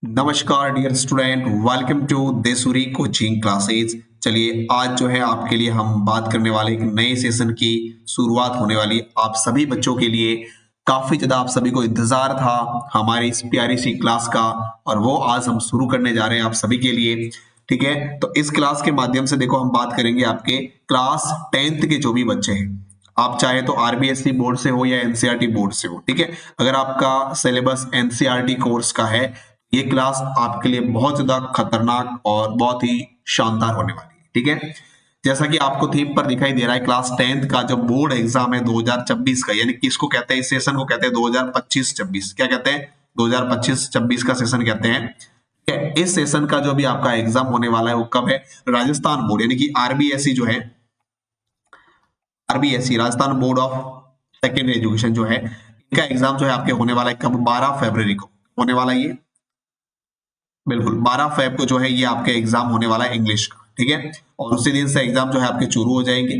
नमस्कार dear student, welcome to Desuri coaching classes. चलिए आज जो है आपके लिए हम बात करने वाले एक नए सेशन की शुरुआत होने वाली है। आप सभी बच्चों के लिए काफी ज्यादा आप सभी को इंतजार था हमारी इस प्यारी सी क्लास का, और वो आज हम शुरू करने जा रहे हैं आप सभी के लिए। ठीक है, तो इस क्लास के माध्यम से देखो हम बात करेंगे आपके क्लास 10th के जो भी बच्चे हैं। आप चाहे तो आरबीएसई बोर्ड से हो या एनसीईआरटी बोर्ड से हो, ठीक है। अगर आपका सिलेबस एनसीईआरटी कोर्स का है, ये क्लास आपके लिए बहुत ज्यादा खतरनाक और बहुत ही शानदार होने वाली है। ठीक है, जैसा कि आपको थीम पर दिखाई दे रहा है, क्लास 10th का जो बोर्ड एग्जाम है 2026 का, यानी कि इसको कहते हैं, इस सेशन को कहते हैं 2025-26। क्या कहते हैं? 2025-26 का सेशन कहते हैं। ठीक है, इस सेशन का जो भी आपका एग्जाम होने वाला है वो कब है? राजस्थान बोर्ड यानी कि आरबीएसई जो है, RBSE Rajasthan board of secondary education जो है, इनका एग्जाम जो है आपके होने वाला है कब? 12 फरवरी को होने वाला है ये। बिल्कुल 12 फेब को जो है ये आपके एग्जाम होने वाला है इंग्लिश का। ठीक है, और उसी दिन से एग्जाम जो है आपके शुरू हो जाएंगे।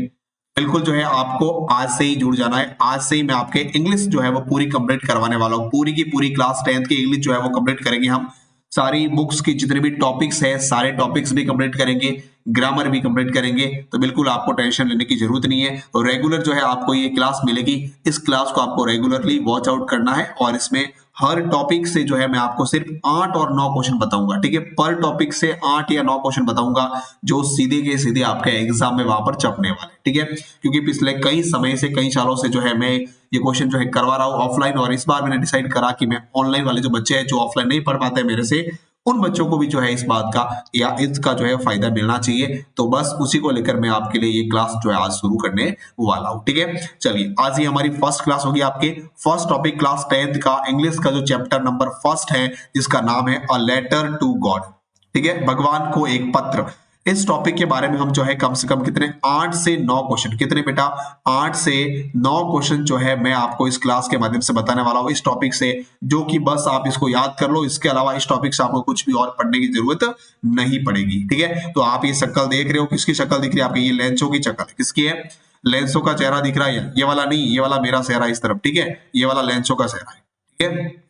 बिल्कुल जो है आपको आज से ही जुड़ जाना है। आज से ही मैं आपके इंग्लिश जो है वो पूरी कंप्लीट करवाने वाला हूँ। पूरी की पूरी क्लास 10th की इंग्लिश जो है वो कंप्लीट करेंगे हम। सारी बुक्स की जितने भी टॉपिक्स है सारे टॉपिक्स भी कंप्लीट करेंगे, ग्रामर भी कंप्लीट करेंगे। तो बिल्कुल आपको टेंशन लेने की जरूरत नहीं है, और रेगुलर जो है आपको ये क्लास मिलेगी। इस क्लास को आपको रेगुलरली वॉच आउट करना है, और इसमें हर टॉपिक से जो है मैं आपको सिर्फ 8 और 9 क्वेश्चन बताऊंगा। ठीक है, पर टॉपिक से 8 या 9 क्वेश्चन बताऊंगा जो सीधे के सीधे आपके एग्जाम में वहां पर चपने वाले। ठीक है, क्योंकि पिछले कई समय से, कई सालों से जो है मैं ये क्वेश्चन जो है करवा रहा हूँ ऑफलाइन, और इस बार मैंने डिसाइड करा कि मैं ऑनलाइन वाले जो बच्चे हैं जो ऑफलाइन नहीं पढ़ पाते मेरे से, उन बच्चों को भी जो है इस बात का या इसका जो है फायदा मिलना चाहिए। तो बस उसी को लेकर मैं आपके लिए ये क्लास जो है आज शुरू करने वाला हूँ। ठीक है, चलिए आज ही हमारी फर्स्ट क्लास होगी। आपके फर्स्ट टॉपिक क्लास 10th का इंग्लिश का जो चैप्टर नंबर फर्स्ट है, जिसका नाम है अ लेटर टू गॉड। ठीक है, भगवान को एक पत्र। इस टॉपिक के बारे में हम जो है कम से कम कितने 8 से 9 क्वेश्चन, कितने बेटा? 8 से 9 क्वेश्चन जो है मैं आपको इस क्लास के माध्यम से बताने वाला हूँ इस टॉपिक से, जो कि बस आप इसको याद कर लो। इसके अलावा इस टॉपिक से आपको कुछ भी और पढ़ने की जरूरत नहीं पड़ेगी। ठीक है, तो आप ये शक्ल देख रहे हो, किसकी शक्ल दिख रही है? आपकी ये लेंसो की शक्ल है। किसकी है? लेंसो का चेहरा दिख रहा है। ये वाला नहीं, ये वाला मेरा चेहरा इस तरफ। ठीक है, ये वाला लेंसो का चेहरा है। ठीक है,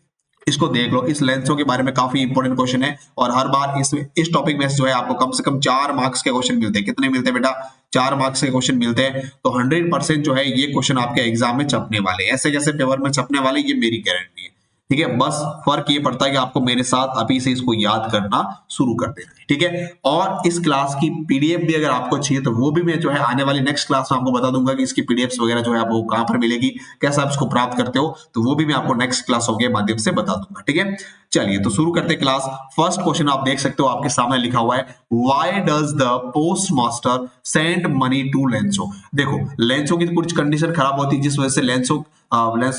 इसको देख लो। इस लेंसों के बारे में काफी इंपॉर्टेंट क्वेश्चन है, और हर बार इस टॉपिक में जो है आपको कम से कम 4 मार्क्स के क्वेश्चन मिलते हैं। कितने मिलते हैं बेटा? 4 मार्क्स के क्वेश्चन मिलते हैं। तो 100% जो है ये क्वेश्चन आपके एग्जाम में छपने वाले, ऐसे जैसे पेपर में छपने वाले, ये मेरी गारंटी है। ठीक है, बस फर्क ये पड़ता है कि आपको मेरे साथ अभी से इसको याद करना शुरू कर देना है। ठीक है, और इस क्लास की पीडीएफ भी अगर आपको चाहिए तो वो भी मैं जो है आने वाली नेक्स्ट क्लास में आपको बता दूंगा कि इसकी पीडीएफ वगैरह जो है आपको कहां पर मिलेगी, कैसे आप इसको प्राप्त करते हो, तो वो भी मैं आपको नेक्स्ट क्लासों के माध्यम से बता दूंगा। ठीक है, चलिए तो शुरू करते हैं क्लास। फर्स्ट क्वेश्चन आप देख सकते हो आपके सामने लिखा हुआ है, why does the postmaster send money to Lencho. देखो लेंसो की कुछ कंडीशन खराब होती है, जिस वजह से लेंसो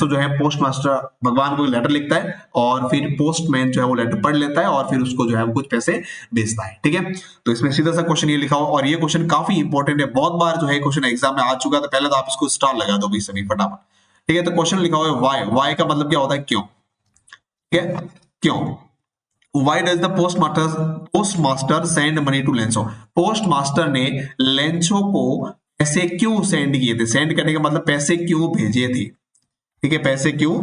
जो है पोस्ट मास्टर भगवान को लेटर लिखता है, और फिर पोस्टमैन जो है वो लेटर पढ़ लेता है, और फिर उसको जो है वो कुछ पैसे भेजता है। ठीक है, तो इसमें सीधा सा क्वेश्चन ये लिखा हुआ, और ये क्वेश्चन काफी इंपॉर्टेंट है, बहुत बार जो है क्वेश्चन एग्जाम में आ चुका है। तो पहले तो आप इसको स्टार लगा दो भाई सभी फटाफट। ठीक है, तो क्वेश्चन लिखा हुआ है वाई। वाई का मतलब क्या होता है? क्यों। ठीक है, क्यों? Why does the postmaster send money to Lencho? Postmaster ने लेंसो को पैसे क्यों सेंड किए थे? सेंड करने का मतलब पैसे क्यों भेजे थे। ठीक है, पैसे क्यों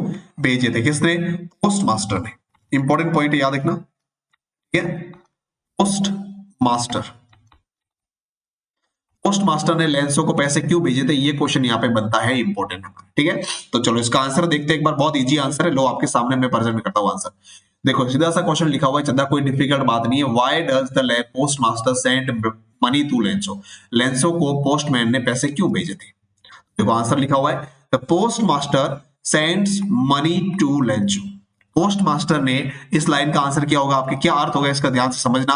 भेजे थे? किसने? पोस्ट मास्टर ने। इंपॉर्टेंट पॉइंट याद रखना। ठीक है, पोस्ट मास्टर, पोस्ट मास्टर ने लेंसो को पैसे क्यों भेजे थे, ये क्वेश्चन यहाँ पे बनता है इंपॉर्टेंट। ठीक है, तो चलो इसका आंसर देखते हैं एक बार। बहुत इजी आंसर है, लो आपके सामने मैं प्रेजेंट करता हूँ आंसर। देखो सीधा सा क्वेश्चन लिखा हुआ है, ज्यादा कोई डिफिकल्ट बात नहीं है। Why does the postmaster send money to Lencho? Lencho को पोस्टमैन ने पैसे क्यों भेजे थे? देखो आंसर लिखा हुआ है, the postmaster sends money to Lencho. Postmaster ने, इस लाइन का आंसर क्या होगा? आपके क्या अर्थ होगा इसका, ध्यान से समझना।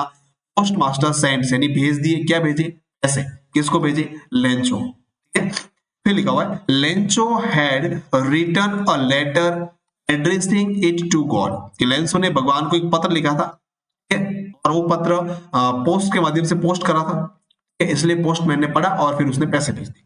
पोस्ट मास्टर सेंड्स यानी भेज दिए, क्या भेजे? पैसे। किसको भेजे? लेंचो। ठीक है, फिर लिखा हुआ है, Lencho had written a letter addressing it to god, कि लेंचो ने भगवान को एक पत्र लिखा था। ठीक है, और वो पत्र पोस्ट के माध्यम से पोस्ट करा था। ठीक है, इसलिए पोस्टमैन ने पढ़ा और फिर उसने पैसे भेज दिए।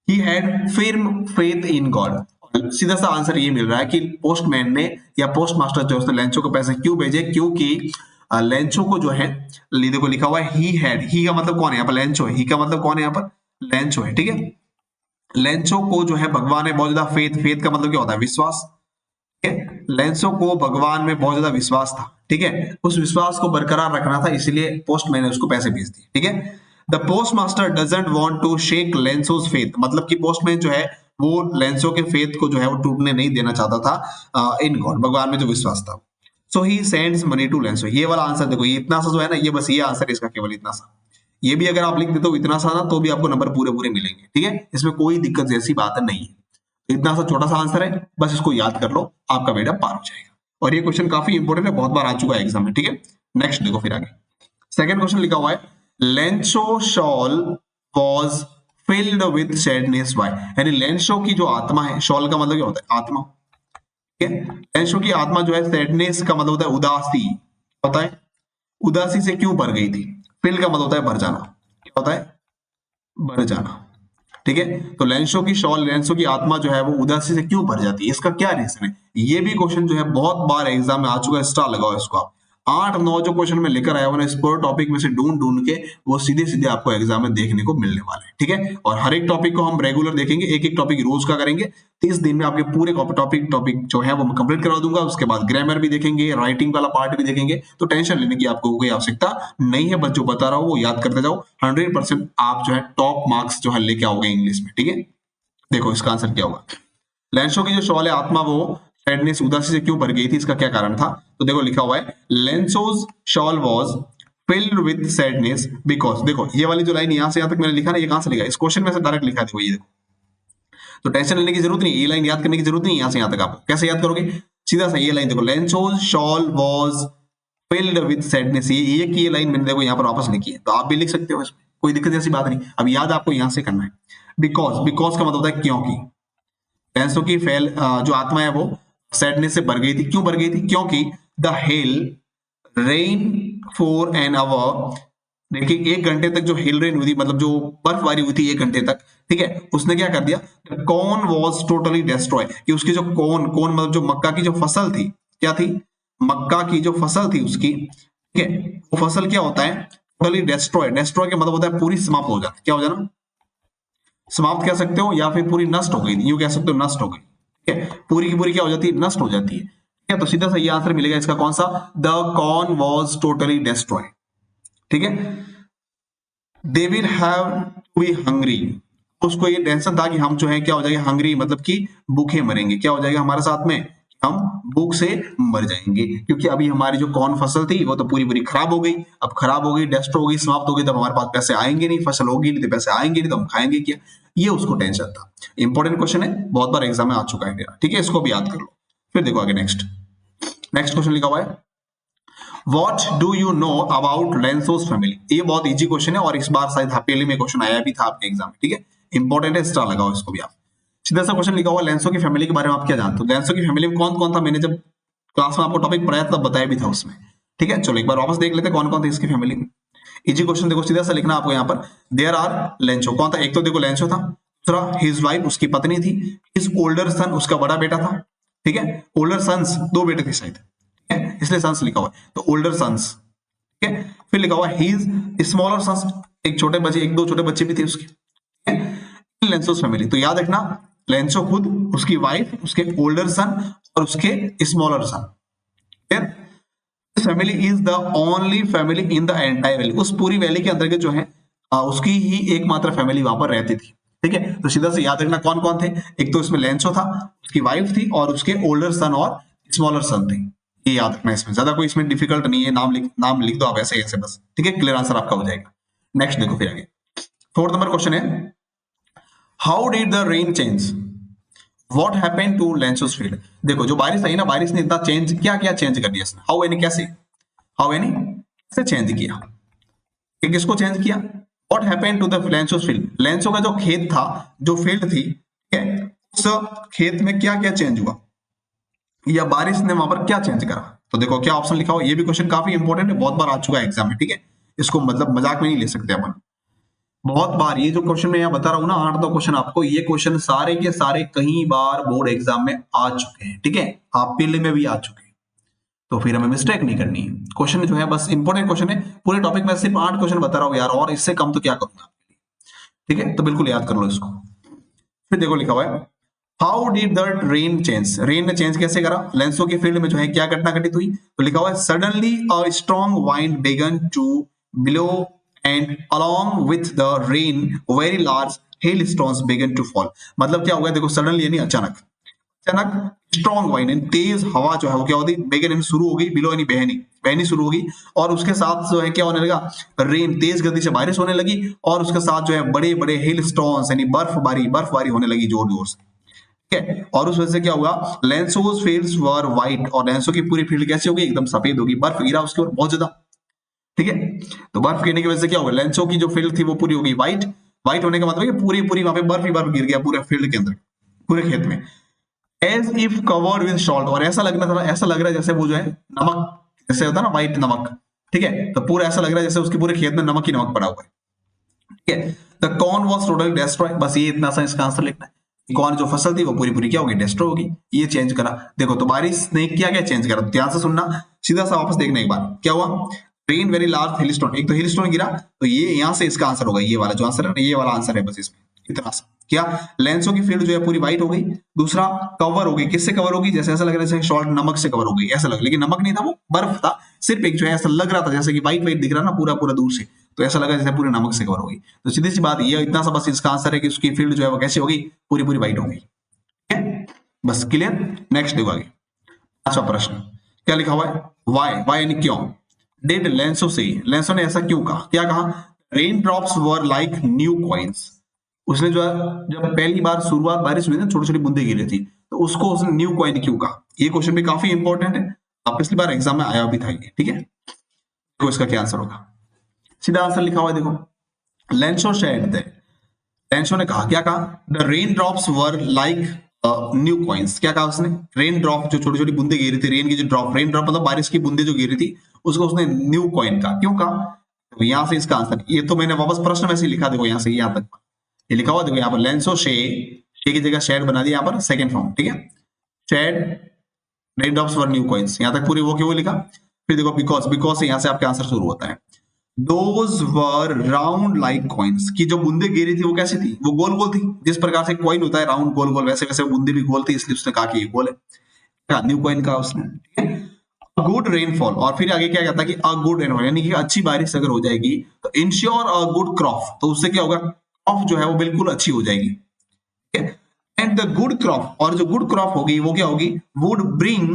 He had firm faith in God। सीधा सा आंसर ये मिल रहा है कि पोस्टमैन ने या पोस्ट मास्टर जो उसने लेंचो को पैसे क्यों भेजे, क्योंकि लेंचो को जो है, देखो लिखा हुआ है ही हैड। ही का मतलब कौन है यहाँ पर? लेंचो। ही का मतलब कौन है यहाँ पर? लेंचो है। ठीक है, लेंचो को जो है भगवान ने बहुत ज्यादा फेथ। फेथ का मतलब क्या होता है? विश्वास। लेंसो को भगवान में बहुत ज्यादा विश्वास था, ठीक है, उस विश्वास को बरकरार रखना था, इसलिए पोस्टमैन ने उसको पैसे भेज दिए, ठीक है। The postmaster doesn't want to shake Lencho's faith, मतलब कि पोस्टमैन जो है वो लेंसो के फेथ को जो है वो टूटने नहीं देना चाहता था इन गॉड, भगवान में जो विश्वास था। सो ही सेंड्स मनी टू लेंसो। ये वाला आंसर देखो, ये इतना सा जो है ना, ये बस ये आंसर इसका केवल इतना सा, ये भी अगर आप लिख देते हो इतना सा ना, तो भी आपको नंबर पूरे पूरे मिलेंगे, ठीक है, इसमें कोई दिक्कत जैसी बात नहीं है। इतना सा छोटा सा आंसर है, बस इसको याद कर लो, आपका बेटा पार हो जाएगा। और ये क्वेश्चन काफी इंपॉर्टेंट है, बहुत बार आ चुका है एग्जाम में, ठीक है। नेक्स्ट देखो फिर आगे, सेकंड क्वेश्चन लिखा हुआ है, Lencho soul was filled with sadness by, यानी लेंसो की जो आत्मा है, शॉल का मतलब क्या होता है, आत्मा, ठीक है, लेंसो की आत्मा जो है, सैडनेस का मतलब होता है उदासी, होता है उदासी से क्यों भर गई थी, फिल का मतलब होता है भर जाना, क्या होता है, भर जाना, ठीक है। तो लेंसो की शॉल, लेंसो की आत्मा जो है वो उदासी से क्यों भर जाती है, इसका क्या रीजन है, ये भी क्वेश्चन जो है बहुत बार एग्जाम में आ चुका है, स्टार लगाओ इसको आप। 8-9 जो क्वेश्चन में लेकर आया हूं ना, इस पर टॉपिक में से ढूंढ ढूंढ के वो सीधे सीधे आपको एग्जाम में देखने को मिलने वाले हैं, ठीक है। और हर एक टॉपिक को हम रेगुलर देखेंगे, एक एक टॉपिक रोज का करेंगे, 30 दिन में आपके पूरे टॉपिक जो है वो मैं कंप्लीट करवा दूंगा। उसके बाद ग्रामर भी देखेंगे, राइटिंग वाला पार्ट भी देखेंगे, तो टेंशन लेने की आपको कोई आवश्यकता नहीं है, बस जो बता रहा हूँ वो याद करते जाओ, 100% आप जो है टॉप मार्क्स जो है लेके आओगे इंग्लिश में, ठीक है। देखो इसका आंसर क्या होगा, लेंसो की जो शॉल है आत्मा, वो सैडनेस उदासी से क्यों भर गई थी, इसका क्या कारण था। तो देखो लिखा हुआ है, Lencho's soul was filled with sadness because, देखो ये वाली जो लाइन यहां से यहां तक मैंने लिखा ना, ये कहां से लिखा, इस क्वेश्चन में से डायरेक्ट लिखा, देखो ये देखो, तो टेंशन लेने की जरूरत नहीं, ये लाइन याद करने की जरूरत नहीं, यहां से यहां तक आप कैसे याद करोगे, सीधा सा ये लाइन देखो, Lencho's soul was filled with sadness, ये की लाइन मैंने देखो यहाँ पर वापस लिखी है, तो आप भी लिख सकते हो, इसमें कोई दिक्कत ऐसी बात नहीं। अब याद आपको यहां से करना है, बिकॉज का मतलब होता है क्योंकि, लेंसो की जो आत्मा है वो सैडनेस से भर गई थी, क्यों भर गई थी, क्योंकि the hell rain for an hour, देखिए 1 घंटे तक जो हेल रेन हुई थी, मतलब जो बर्फबारी हुई थी 1 घंटे तक, ठीक है, उसने क्या कर दिया, कॉर्न वॉज टोटली डिस्ट्रॉय, कि उसकी जो कॉर्न मतलब जो मक्का की जो फसल थी, क्या थी, मक्का की जो फसल थी उसकी, ठीक है, वो फसल क्या होता है, टोटली डिस्ट्रॉय, डिस्ट्रॉय का मतलब होता है पूरी समाप्त हो जाना, क्या हो जाना, समाप्त कह सकते हो, या फिर पूरी नष्ट हो गई, यूं कह सकते हो नष्ट हो गई, ठीक है, पूरी की पूरी क्या हो जाती है, नष्ट हो जाती है, ठीक है। तो सीधा सा ये आंसर मिलेगा इसका, कौन सा, the corn was totally destroy, ठीक है। They will have to be hungry, उसको ये टेंशन था कि हम जो है क्या हो जाएंगे, हंग्री मतलब कि भूखे मरेंगे, क्या हो जाएगा हमारे साथ में, हम भूख से मर जाएंगे, क्योंकि अभी हमारी जो कॉर्न फसल थी वो तो पूरी पूरी खराब हो गई, अब खराब हो गई, डेस्ट्रो हो गई, समाप्त हो गई, तब हमारे पास पैसे आएंगे नहीं, फसल होगी नहीं तो पैसे आएंगे नहीं, तो हम खाएंगे क्या, ये उसको टेंशन था। इंपॉर्टेंट क्वेश्चन है, बहुत बार एग्जाम में आ चुका है मेरा, ठीक है, इसको भी याद कर लो। फिर देखो आगे, नेक्स्ट नेक्स्ट क्वेश्चन लिखा हुआ है, what do you know about Lencho's family, ये बहुत इजी क्वेश्चन है, और इस बार शायद पहले में क्वेश्चन आया भी था आपके एग्जाम में, ठीक है, इंपॉर्टेंट है, स्टार लगाओ इसको भी आप। सीधा सा क्वेश्चन लिखा हुआ, लेंसो की फैमिली के बारे में आप क्या जानते हो, लेंसो की फैमिली में कौन कौन था, मैंने जब क्लास में आपको टॉपिक पढ़ाया तब बताया भी था उसमें, ठीक है। चलो एक बार वापस देख लेते हैं कौन कौन थे इसकी फैमिली में। इजी क्वेश्चन, देखो सीधा सा लिखना आपको यहाँ पर, देयर आर लेंसो, कौन था, एक तो देखो लेंसो था, दूसरा हिज वाइफ उसकी पत्नी थी, हिज ओल्डर सन उसका बड़ा बेटा था, ठीक है, ओल्डर सन्स 2 बेटे थे शायद, ठीक है, इसलिए सन्स लिखा हुआ है, तो ओल्डर सन्स, ठीक है। फिर लिखा हुआ हिज स्मॉलर सन्स, एक छोटे बच्चे, 1-2 छोटे बच्चे भी थे उसके, ठीक है। लेंसोस फैमिली, तो याद रखना, लेंसो खुद, उसकी वाइफ, उसके ओल्डर सन और उसके smaller son, family is the only family in the entire valley, उस पूरी वैली के अंतर्गत जो है उसकी ही एकमात्र फैमिली वहां पर रहती थी, ठीक है। तो सीधा से याद रखना कौन कौन थे, एक तो इसमें लेंसो था, उसकी वाइफ थी, और उसके ओल्डर सन और स्मॉलर सन थे, ये याद रखना, इसमें ज्यादा कोई इसमें डिफिकल्ट नहीं है, नाम लिख दो आप ऐसे ऐसे बस, ठीक है, क्लियर आंसर आपका हो जाएगा। नेक्स्ट देखो फिर आगे, 4th नंबर क्वेश्चन है, how did the rain change, what happened to Lencho's field, देखो जो बारिश आई ना, बारिश ने इतना चेंज, क्या क्या चेंज कर दिया इसने, हाउ यानी कैसे, हाउ यानी कैसे चेंज किया, किसको चेंज किया, what happened to the Lencho's field, Lencho का जो खेत था, जो फील्ड थी, ठीक है, उस खेत में क्या क्या चेंज हुआ, या बारिश ने वहां पर क्या चेंज करा। तो देखो क्या ऑप्शन लिखा हुआ, ये भी क्वेश्चन काफी इंपॉर्टेंट है, बहुत बार आ चुका है एग्जाम में, ठीक है, इसको मतलब मजाक में नहीं ले सकते अपन, बहुत बार ये जो क्वेश्चन मैं यहाँ बता रहा हूँ ना, 8-9 क्वेश्चन आपको, ये क्वेश्चन सारे के सारे कई बार बोर्ड एग्जाम में आ चुके हैं, ठीक है, आप पीले में भी आ चुके हैं, तो फिर हमें मिस्टेक नहीं करनी है, क्वेश्चन जो है बस इंपॉर्टेंट क्वेश्चन है, पूरे टॉपिक में सिर्फ 8 क्वेश्चन बता रहा हूँ यार, और इससे कम तो क्या करूंगा, ठीक है, तो बिल्कुल याद कर लो इसको। फिर देखो लिखा हुआ है, how did the rain change, rain ने चेंज कैसे करा, लेंसो के फील्ड में जो है क्या घटना घटित हुई, तो लिखा हुआ है suddenly a strong wind began to blow and along with the rain very large hail stones began to fall. मतलब क्या हो गया, देखो सडनली यानी अचानक, अचानक स्ट्रॉन्ग वाइंड यानी तेज हवा जो है वो क्या होती है, बेगन यानी शुरू हो गई, बिलो यानी बहनी, बहनी शुरू होगी, और उसके साथ जो है क्या होने लगा, रेन तेज गति से बारिश होने लगी, और उसके साथ जो है बड़े बड़े हिल स्टोन्स यानी बर्फबारी होने लगी जोर जोर से। ठीक है, और उस वजह से क्या हुआ, लेंसोज फील्ड्स वर वाइट, और लेंसो की पूरी फील्ड कैसी होगी, एकदम सफेद होगी, बर्फ गिरा उसके ऊपर बहुत ज्यादा। ठीक है, तो बर्फ गिरने की वजह से क्या होगा, लेंसो की जो फील्ड थी वो पूरी होगी व्हाइट, व्हाइट होने का मतलब है पूरी पूरी वहां पे बर्फ ही बर्फ गिर गया पूरे फील्ड के अंदर, पूरे खेत में। As if covered with salt, और ऐसा लगना था, ऐसा लग रहा है जैसे वो जो है नमक, जैसे होता है ना व्हाइट नमक। ठीक है, तो पूरा ऐसा लग रहा है जैसे उसके पूरे खेत में नमक ही नमक पड़ा हुआ है। ठीक है, the corn was totally destroy, बस ये इतना सा इसका आंसर लिखना है। कौन जो फसल थी वो पूरी पूरी क्या होगी, डिस्ट्रॉय होगी, ये चेंज करा। देखो तो बारिश ने क्या क्या चेंज करा, ध्यान से सुनना, सीधा सा वापस देखना एक बार क्या हुआ, रेन वेरी लार्ज हिल स्टोन, एक तो हिल स्टोन गिरा, तो ये यहां से इसका आंसर होगा, ये वाला जो आंसर है ये वाला आंसर है बस इसमें, इतना सा क्या, लेंसो की फील्ड जो है पूरी व्हाइट हो गई। दूसरा, कवर हो गई, किससे कवर होगी, जैसे ऐसा लग रहा है जैसे सॉल्ट नमक से कवर हो गई, ऐसा लग, लेकिन नमक नहीं था वो बर्फ था, सिर्फ एक जो है ऐसा लग रहा था जैसे कि व्हाइट व्हाइट दिख रहा ना पूरा पूरा दूर से, तो ऐसा लगा जैसे पूरे नमक से कवर हो गई। तो सीधी सी बात ये इतना सा बस इसका आंसर है कि उसकी फील्ड जो है वो कैसी होगी, पूरी पूरी व्हाइट होगी। ठीक है, बस क्लियर। नेक्स्ट देखो आगे, पांचवा प्रश्न क्या लिखा हुआ है, वाई, वाई यानी क्यों, डिड लेंसो से, लेंसो ने ऐसा क्यों कहा, क्या कहा, rain drops were like new coins, उसने जो है जब पहली बार शुरुआत बारिश हुई ना, छोटी छोटी बूंदे गिरी थी, तो उसको उसने न्यू कॉइन क्यों कहा, ये क्वेश्चन भी काफी इंपॉर्टेंट है, पिछली बार एग्जाम में आया भी था ये। ठीक है, तो इसका क्या आंसर होगा, सीधा आंसर लिखा हुआ है देखो, लेंसो शेड द, लेंसो ने कहा, क्या कहा, the rain drops were like new coins, क्या कहा उसने, रेन ड्रॉप जो छोटी छोटी बूंदे गिरी थी, रेन की जो ड्रॉप, रेन ड्रॉप मतलब बारिश की बूंदे जो गिरी थी, उसको उसने न्यू कॉइन कहा, क्यों कहा, तो यहां से इसका आंसर, ये तो मैंने वापस प्रश्न में से लिखा, देखो यहां से यहां तक ये लिखा हुआ, देखो यहाँ पर लेंसो शे की जगह शेड बना दिया यहाँ पर सेकंड फॉर्म। ठीक है, शेड रेन ड्रॉप्स वर न्यू कॉइन्स, यहाँ तक पूरी वो क्यों लिखा, फिर देखो बिकॉज, बिकॉज से यहाँ से आपका आंसर शुरू होता है, those were round like coins, की जो बूंदे गिरी थी वो कैसी थी, वो गोल गोल थी, जिस प्रकार से कॉइन होता है राउंड गोल गोल, वैसे वैसे बूंदे भी गोल थी, इसलिए उसने कहा कि ये गोल है, न्यू कॉइन कहा उसने। ठीक है, गुड रेनफॉल, और फिर आगे क्या कहता है कि अ गुड रेनफॉल यानी कि अच्छी बारिश अगर हो जाएगी तो इंश्योर अ गुड क्रॉप, तो उससे क्या होगा, क्रॉप जो है वो बिल्कुल अच्छी हो जाएगी। एंड द गुड क्रॉप, और जो गुड क्रॉप होगी वो क्या होगी, would bring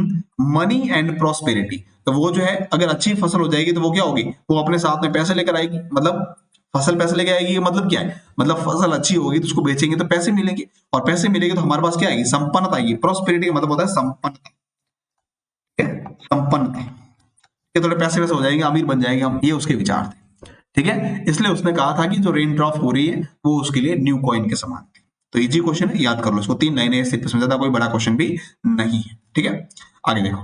money and prosperity, तो वो जो है अगर अच्छी फसल हो जाएगी तो वो क्या होगी, वो अपने साथ में पैसे लेकर आएगी, मतलब फसल पैसे लेकर आएगी, मतलब क्या है, मतलब फसल अच्छी होगी तो उसको बेचेंगे तो पैसे मिलेंगे, और पैसे मिलेंगे तो हमारे पास क्या आएगी, संपन्नता आएगी, प्रोस्पेरिटी का मतलब होता है संपन्नता, संपन्नता, ये थोड़े पैसे वैसे हो जाएंगे, अमीर बन जाएंगे हम, ये उसके विचार थे। ठीक है, इसलिए उसने कहा था कि जो रेन ड्रॉप हो रही है वो उसके लिए न्यू कॉइन के समान थी। तो इजी क्वेश्चन है, याद कर लो इसको, 3 लाइनें, सिर्फ इसमें ज्यादा कोई बड़ा क्वेश्चन भी नहीं है। ठीक है, आगे देखो,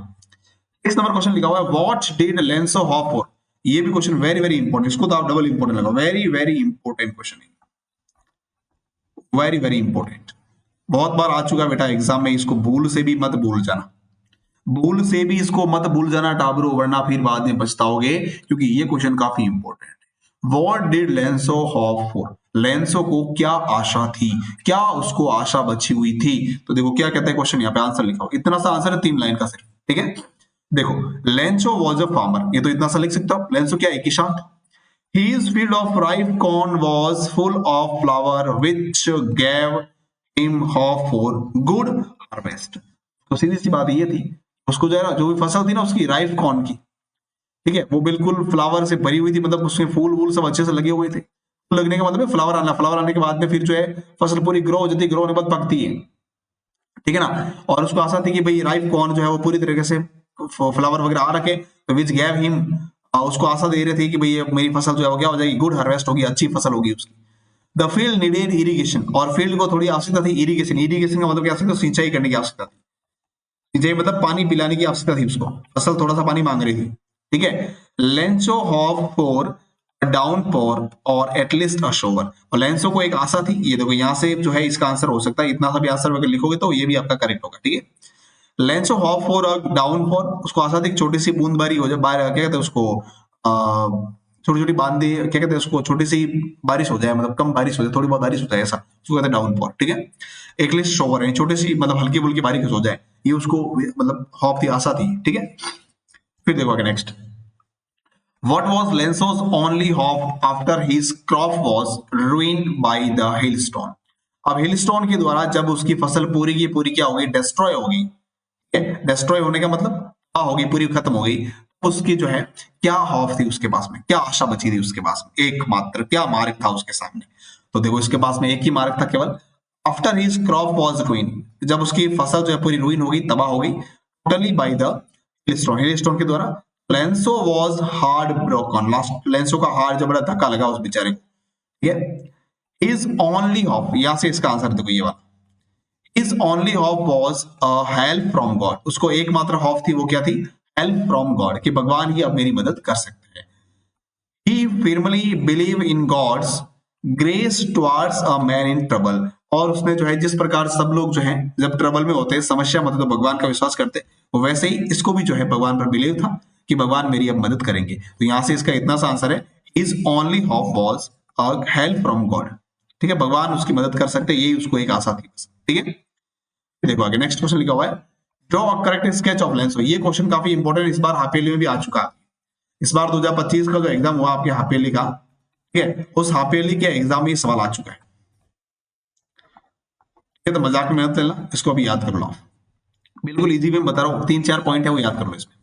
इस नंबर क्वेश्चन लिखा हुआ है, व्हाट डिड लेंसो हॉफ फॉर, ये भी क्वेश्चन वेरी वेरी इंपॉर्टेंट, इसको तो आप डबल इंपॉर्टेंट लगाओ, वेरी वेरी इंपॉर्टेंट क्वेश्चन है, वेरी वेरी इंपॉर्टेंट, बहुत बार आ चुका है बेटा एग्जाम में, इसको भूल से भी मत भूल जाना, भूल से भी इसको मत भूल जाना टाबरो, वरना फिर बाद में पछताओगे, क्योंकि ये क्वेश्चन काफी इंपॉर्टेंट है। व्हाट डिड लेंसो हॉप फॉर, लेंसो को क्या आशा थी, क्या उसको आशा बची हुई थी, तो देखो क्या कहता है क्वेश्चन, यहाँ पे आंसर लिखा हो, इतना सा आंसर है 3 लाइन का सिर्फ। ठीक है, देखो, लेंसो वॉज अ फार्मर, ये तो इतना सा लिख सकता हूं, लेंसो क्या है, किसान, his field of ripe corn was full of flower which gave him hope for good harvest, तो सीधी सी बात ये थी, उसको जो है ना, जो भी फसल थी ना उसकी, राइप कॉर्न की, ठीक है, वो बिल्कुल फ्लावर से भरी हुई थी, मतलब उसमें फूल वूल सब अच्छे से लगे हुए थे, लगने का मतलब है फ्लावर आना, फ्लावर आने के बाद में फिर जो है फसल पूरी ग्रो हो जाती है, ग्रो होने के बाद पकती है। ठीक है ना, और उसको आशा थी कि भाई राइप कॉर्न जो है वो पूरी तरीके से फ्लावर वगैरह आ रखे, तो विच गैव हिम, उसको आशा दे रहे थे कि भाई ये मेरी फसल जो है वो क्या हो जाएगी, गुड हार्वेस्ट होगी, अच्छी फसल होगी उसकी। द फील्ड नीडेड इरिगेशन, और फील्ड को थोड़ी आवश्यकता थी इरिगेशन, इरिगेशन का मतलब क्या, आवश्यकता सिंचाई करने की आवश्यकता थी, सिंचाई मतलब पानी पिलाने की आवश्यकता थी उसको, फसल थोड़ा सा पानी मांग रही थी। ठीक है, लेंसो हॉफ फॉर डाउन फॉर और एटलीस्ट अ शोवर, और लेंसो को एक आशा थी, ये देखो यहाँ से जो है इसका आंसर हो सकता है, इतना सा भी आंसर अगर लिखोगे तो ये भी आपका करेक्ट होगा। ठीक है, लेंसो हॉफ फॉर डाउन फॉर, उसको आशा थी छोटी सी बूंद बारी हो जाए, बाहर क्या कहते हैं उसको, छोटी छोटी बांदी, क्या कहते हैं उसको, छोटी सी बारिश हो जाए, मतलब कम बारिश हो जाए, थोड़ी बहुत बारिश हो जाए, ऐसा उसको कहते हैं डाउनफॉल। ठीक है, एक लिस्ट शॉवर है, छोटी सी मतलब हल्की फुल्की बारिश हो जाए, ये उसको मतलब हॉप थी, आशा थी। ठीक है, फिर देखो आगे next, What was Lenso's only hope after his crop was ruined by the hailstone? अब hailstone के द्वारा जब उसकी फसल पूरी की पूरी क्या होगी, डिस्ट्रॉय होगी। डिस्ट्रॉय होने का मतलब क्या होगी, पूरी खत्म हो गई, उसकी जो है क्या हॉफ थी उसके पास में, क्या आशा बची थी उसके पास में, एकमात्र क्या मार्ग था उसके सामने। तो देखो इसके पास में एक ही मार्ग था केवल, after his crop was ruin, जब उसकी फसल जो है पूरी रुइन हो गई, तबाह हो गई, totally by the hailstone, hailstone के द्वारा। लेंसो वॉज हार्ड ब्रोकन, लास्ट लेंसो का हार्ड जब बड़ा धक्का लगा उस बेचारे को। ठीक है, इज ओनली हॉप, यहां से इसका आंसर देखो ये वाला, His only hope was a help from God. उसको एकमात्र हॉप थी, वो क्या थी, हेल्प फ्रॉम गॉड, कि भगवान ही अब मेरी मदद कर सकते हैं। He firmly believed in God's grace towards a man in trouble. और उसने जो है, जिस प्रकार सब लोग जो है जब ट्रबल में होते हैं, समस्या में होते हैं, तो भगवान का विश्वास करते हैं, वैसे ही इसको भी जो है भगवान पर बिलीव था कि भगवान मेरी अब मदद करेंगे। तो यहां से इसका इतना सा आंसर है, His only hope was a help from God. ठीक है, भगवान उसकी मदद कर सकते, यही उसको एक आशा थी बस। ठीक है, देखो आगे नेक्स्ट क्वेश्चन लिखा हुआ है, draw a correct sketch of Lencho. ये क्वेश्चन काफी इंपॉर्टेंट, इस बार हाफ ईयरली में भी आ चुका है। इस बार 2025 का जो एग्जाम हुआ आपके हाफ ईयरली का, ठीक है, उस हाफ ईयरली के एग्जाम में ये सवाल आ चुका है। ठीक है, तो मजाक में मत लेना, इसको अभी याद कर लो, बिल्कुल इजी में बता रहा हूँ, 3-4 पॉइंट है वो याद कर लो। इसमें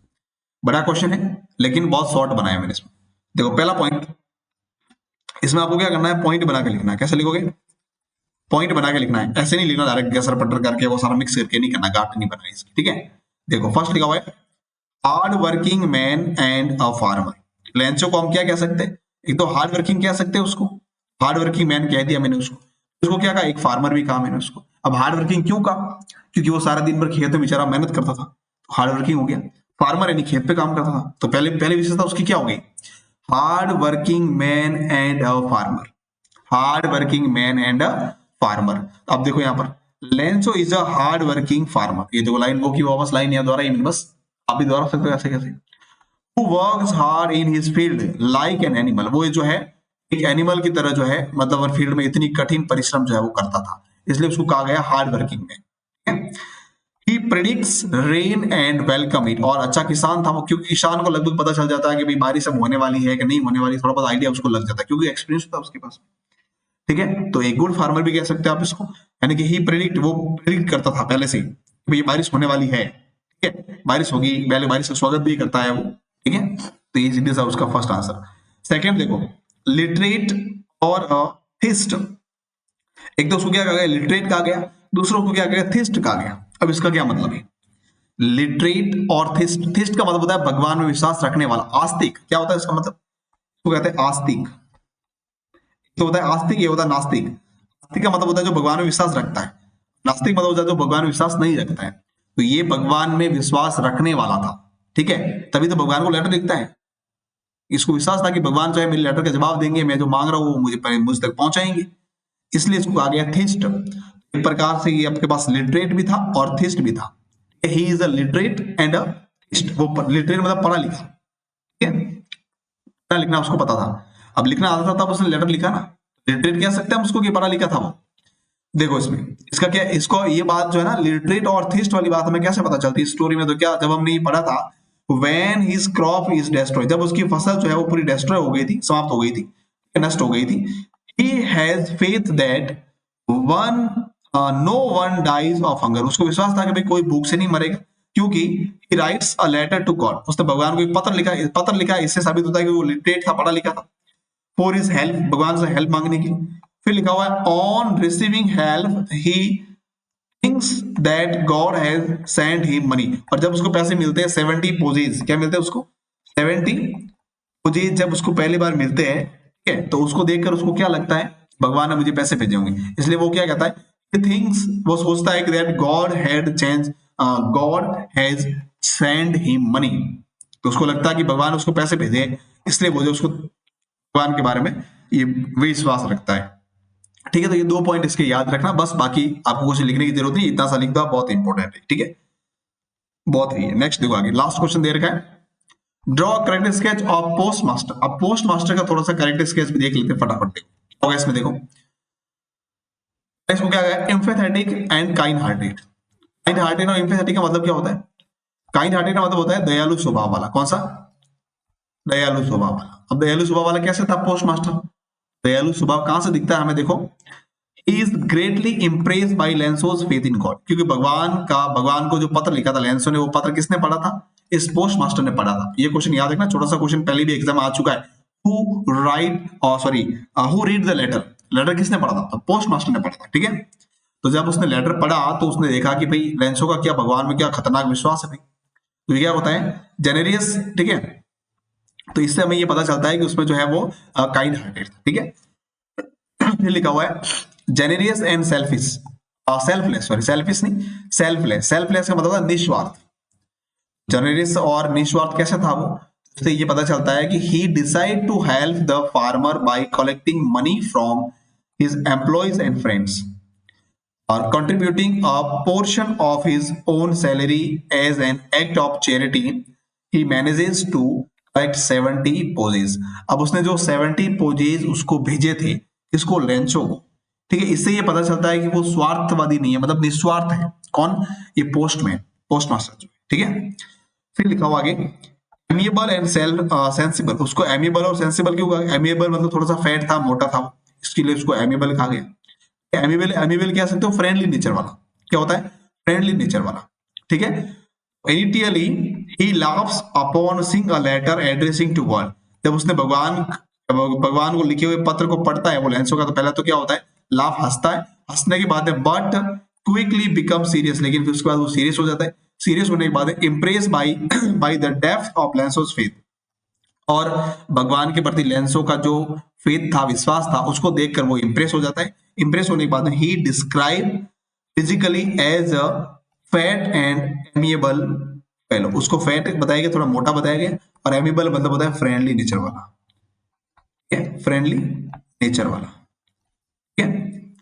बड़ा क्वेश्चन है लेकिन बहुत शॉर्ट बनाया मैंने इसमें। देखो पहला पॉइंट, इसमें आपको क्या करना है, पॉइंट बना के लिखना है। कैसे लिखोगे, पॉइंट बना के लिखना है, ऐसे नहीं लिखना डायरेक्ट गैसर पटर करके वो सारा मिक्स करके नहीं करना, गांठ नहीं बनानी इसकी। ठीक है, देखो फर्स्ट लिखा हुआ है, hard working man and a farmer. Lencho को हम क्या कह सकते हैं, एक तो हार्ड वर्किंग कह सकते हैं उसको, हार्ड वर्किंग मैन कह दिया मैंने उसको, उसको क्या कहा, एक फार्मर भी कहा मैंने उसको। अब हार्ड वर्किंग क्यों कहा, क्योंकि वो सारा दिन भर खेत में बेचारा मेहनत करता था, तो हार्ड वर्किंग हो गया। फार्मर यानी खेत पे काम करता था, तो पहले पहले विशेषता उसकी क्या हो गई, hard working man and a farmer, hard working man and a farmer. अब देखो यहाँ पर, Lencho is a hard working farmer, ये देखो लाइन वो की वापस लाइन यहाँ द्वारा, बस आप भी दोहरा सकते हो ऐसे कैसे, who works hard in his field like an animal, वो जो है एक एनिमल की तरह जो है, मतलब फील्ड में इतनी कठिन परिश्रम जो है वो करता था, इसलिए उसको कहा गया हार्ड वर्किंग में। He predicts rain and welcome it, और अच्छा किसान था वो, क्योंकि किसान को लगभग पता चल जाता है कि भाई बारिश अब होने वाली है कि नहीं होने वाली, थोड़ा बहुत आइडिया उसको लग जाता है क्योंकि एक्सपीरियंस था उसके पास। ठीक है, तो एक गुड फार्मर भी कह सकते हैं आप इसको, यानी कि ही प्रेडिक्ट, वो प्रेडिक्ट करता था पहले से ही कि भाई बारिश होने वाली है, ठीक है, बारिश होगी, पहले बारिश का स्वागत भी करता है वो। ठीक है, तो ये सीधे सा उसका फर्स्ट आंसर। सेकंड देखो, लिटरेट और थिस्ट, एक तो उसको क्या कहा गया, लिटरेट कहा गया, दूसरों को क्या कहा गया, थिस्ट कहा गया। अब इसका क्या मतलब है, लिटरेट और थिस्ट, थिस्ट का मतलब होता है भगवान में विश्वास रखने वाला, आस्तिक। क्या होता है इसका मतलब, उसको कहते हैं आस्तिक, तो होता है आस्तिक, ये होता है नास्तिक। आस्तिक का मतलब होता है जो भगवान में विश्वास रखता है, नास्तिक मतलब होता है जो भगवान में विश्वास नहीं रखता है। तो ये भगवान में विश्वास रखने वाला था, ठीक है, तभी तो भगवान को लेटर लिखता है, इसको विश्वास था कि भगवान जो है मेरे लेटर का जवाब देंगे, मैं जो मांग रहा हूँ वो मुझ तक पहुंचाएंगे, इसलिए इसको आ गया थिस्ट। एक प्रकार से ये आपके पास लिटरेट भी था और थिस्ट भी था, he is a literate and a theist. वो लिटरेट मतलब पढ़ा लिखा, ठीक है, पढ़ा लिखना उसको पता था, अब लिखना आता था तब उसने लेटर लिखा ना, लिटरेट कह सकते हैं हम उसको कि पढ़ा लिखा था वो। देखो इसमें इसका क्या, इसको ये बात जो है ना लिटरेट और थिस्ट वाली बात हमें कैसे पता चलती है स्टोरी में, तो क्या जब हमने ये पढ़ा था, when his crop is destroy, जब उसकी फसल जो है वो पूरी डिस्ट्रॉय हो गई थी, समाप्त हो गई थी, नष्ट हो गई थी, he has faith that one no one dies of hunger, उसको विश्वास था कि भाई कोई भूख से नहीं मरेगा, क्योंकि he writes a letter to god, उसने भगवान को एक पत्र लिखा, इससे साबित होता है कि वो लिटरेट था, पढ़ा लिखा था, फॉर हिज हेल्प, भगवान से हेल्प मांगने की। फिर लिखा हुआ है on receiving help he thinks that God has send him money, और जब उसको पैसे मिलते हैं 70 पोजीज, क्या मिलते हैं उसको 70 पोजीज, जब उसको पहली बार मिलते हैं, ठीक है, तो उसको देखकर उसको क्या लगता है, भगवान ने मुझे पैसे भेजे होंगे, इसलिए वो क्या कहता है, थिंग्स, वो सोचता है कि that God had change, God has send him money, तो उसको लगता है कि भगवान उसको पैसे भेजे, इसलिए वो जो उसको भगवान के बारे में ये विश्वास रखता है। ठीक है, तो ये 2 पॉइंट इसके याद रखना बस, बाकी आपको कुछ लिखने की जरूरत नहीं, इतना सा लिख दो, बहुत इंपॉर्टेंट है। ठीक है, बहुत ही है। नेक्स्ट देखो आगे, लास्ट क्वेश्चन दे रखा है, draw correct sketch of post master. अब पोस्ट मास्टर का थोड़ा सा करेक्ट स्केच भी देख लेते हैं फटाफट। देखो होगा इसमें, देखो इसको क्या है, empathetic and kind hearted. Kind hearted और एम्फेथेटिक का मतलब क्या होता है? काइंड हार्टेड का मतलब होता है दयालु स्वभाव वाला। कौन सा? दयालु स्वभाव वाला। अब दयालु स्वभाव वाला कैसे था पोस्ट मास्टर? दयालु स्वभाव कहां से दिखता है हमें? देखो, he is greatly impressed by Lenso's faith in God, क्योंकि भगवान को जो पत्र लिखा था लेंसो ने, वो पत्र किसने पढ़ा था? इस पोस्ट मास्टर ने पढ़ा था। ये क्वेश्चन याद रखना, छोटा सा क्वेश्चन पहले भी एग्जाम आ चुका है। Who read the letter? Letter किसने पढ़ा था? तो पोस्ट मास्टर ने पढ़ा था। ठीक है, तो जब उसने लेटर पढ़ा तो उसने देखा कि भाई लेंसो का क्या भगवान में क्या खतरनाक विश्वास है भाई। तो ये क्या होता है? जेनेरियस। ठीक है, तो इससे हमें ये पता चलता है कि उसमें जो है वो काइंड हार्टेड था। ठीक है, फिर लिखा हुआ है generous and selfish, selfless, sorry selfish नहीं, सेल्फलेस। सेल्फलेस का मतलब निस्वार्थ। जेनेरियस और निस्वार्थ कैसे था वो? इससे ये पता चलता है कि he decide to help the farmer by collecting money from his employees and friends और contributing a portion of his own salary as an act of charity. He manages to collect 70 pesos. अब उसने जो 70 possess उसको भेजे थे, इसको Lencho को। ठीक है, इससे ये पता चलता है कि वो स्वार्थवादी नहीं है, मतलब निस्वार्थ है। कौन? ये पोस्टमैन, पोस्ट मास्टर जो। ठीक है, फिर लिखा हुआ आगे एमिएबल एंड सेंसिबल। उसको एमिएबल और सेंसिबल क्यों कहा? एमिएबल मतलब थोड़ा सा फैट था, मोटा था, इसके लिए उसको एमिएबल कहा गया। एमिएबल, एमिएबल कह सकते हो फ्रेंडली नेचर वाला। क्या होता है? फ्रेंडली नेचर वाला। ठीक है, initially he laughs upon seeing a letter addressing to god. जब उसने भगवान को लिखे हुए पत्र को पढ़ता है वो लेंसो का, तो पहले तो क्या होता है? लाफ, हंसता है। हंसने की बात है, बट क्विकली बिकम सीरियस। लेकिन फिर उसके बाद वो सीरियस हो जाता है। सीरियस होने के बाद impress by by the depth of Lencho's faith. और भगवान के प्रति लेंसो का जो फेथ था, विश्वास था, उसको देखकर वो इंप्रेस हो जाता है। इंप्रेस होने के बाद he describe physically as a fat and amiable fellow. उसको फैट बताया गया, थोड़ा मोटा बताया गया, और एमिएबल मतलब होता है फ्रेंडली नेचर वाला। फ्रेंडली नेचर वाला। ठीक है,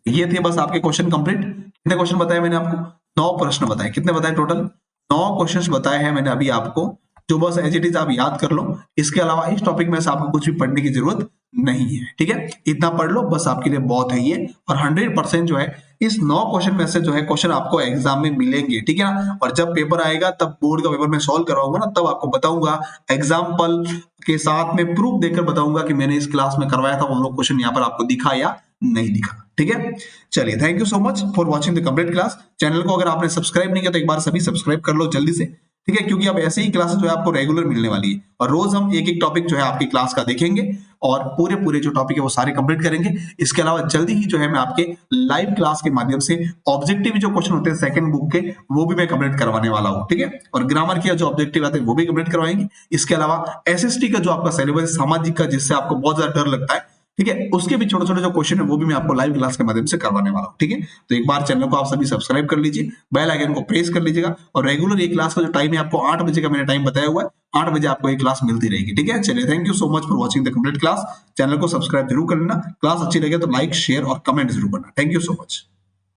ये थे बस आपके क्वेश्चन कंप्लीट। कितने क्वेश्चन बताए मैंने आपको? 9 प्रश्न बताए। कितने बताए टोटल? 9 क्वेश्चंस बताए हैं मैंने अभी आपको, जो बस एज इट इज आप याद कर लो। इसके अलावा इस टॉपिक में से आपको कुछ भी पढ़ने की जरूरत नहीं है। ठीक है, इतना पढ़ लो बस, आपके लिए बहुत है ये। और 100% जो है इस 9 क्वेश्चन में से जो है क्वेश्चन आपको एग्जाम में मिलेंगे। ठीक है ना, और जब पेपर आएगा, तब बोर्ड का पेपर मैं सॉल्व करवाऊंगा ना, तब आपको बताऊंगा एग्जाम्पल के साथ में, प्रूफ देकर बताऊंगा कि मैंने इस क्लास में करवाया था, वो लोग क्वेश्चन यहाँ पर आपको दिखा या नहीं दिखा। ठीक है, चलिए, thank you so much for watching the complete class. Channel को अगर आपने सब्सक्राइब नहीं किया तो एक बार सभी सब्सक्राइब कर लो जल्दी से। ठीक है, क्योंकि अब ऐसे ही क्लासेस जो है आपको रेगुलर मिलने वाली है, और रोज हम एक एक टॉपिक जो है आपकी क्लास का देखेंगे, और पूरे पूरे जो टॉपिक है वो सारे कंप्लीट करेंगे। इसके अलावा जल्दी ही जो है मैं आपके लाइव क्लास के माध्यम से ऑब्जेक्टिव जो क्वेश्चन होते हैं सेकंड बुक के, वो भी मैं कंप्लीट करवाने वाला हूँ। ठीक है, और ग्रामर के जो ऑब्जेक्टिव आते हैं वो भी कंप्लीट करवाएंगे। इसके अलावा एसएसटी का जो आपका सिलेबस सामाजिक का, जिससे आपको बहुत ज्यादा डर लगता है, ठीक है, उसके भी छोटे छोटे जो क्वेश्चन है वो भी मैं आपको लाइव क्लास के माध्यम से करवाने वाला हूँ। ठीक है, तो एक बार चैनल को आप सभी सब्सक्राइब कर लीजिए, बेल आइकन को प्रेस कर लीजिएगा, और रेगुलर ये क्लास का जो टाइम है आपको 8 बजे का मैंने टाइम बताया हुआ है, 8 बजे आपको ये क्लास मिलती रहेगी। ठीक है, चलिए, thank you so much for watching the complete class. Channel को सब्सक्राइब जरूर कर लेना, क्लास अच्छी लगे तो लाइक, शेयर और कमेंट जरूर करना। Thank you so much.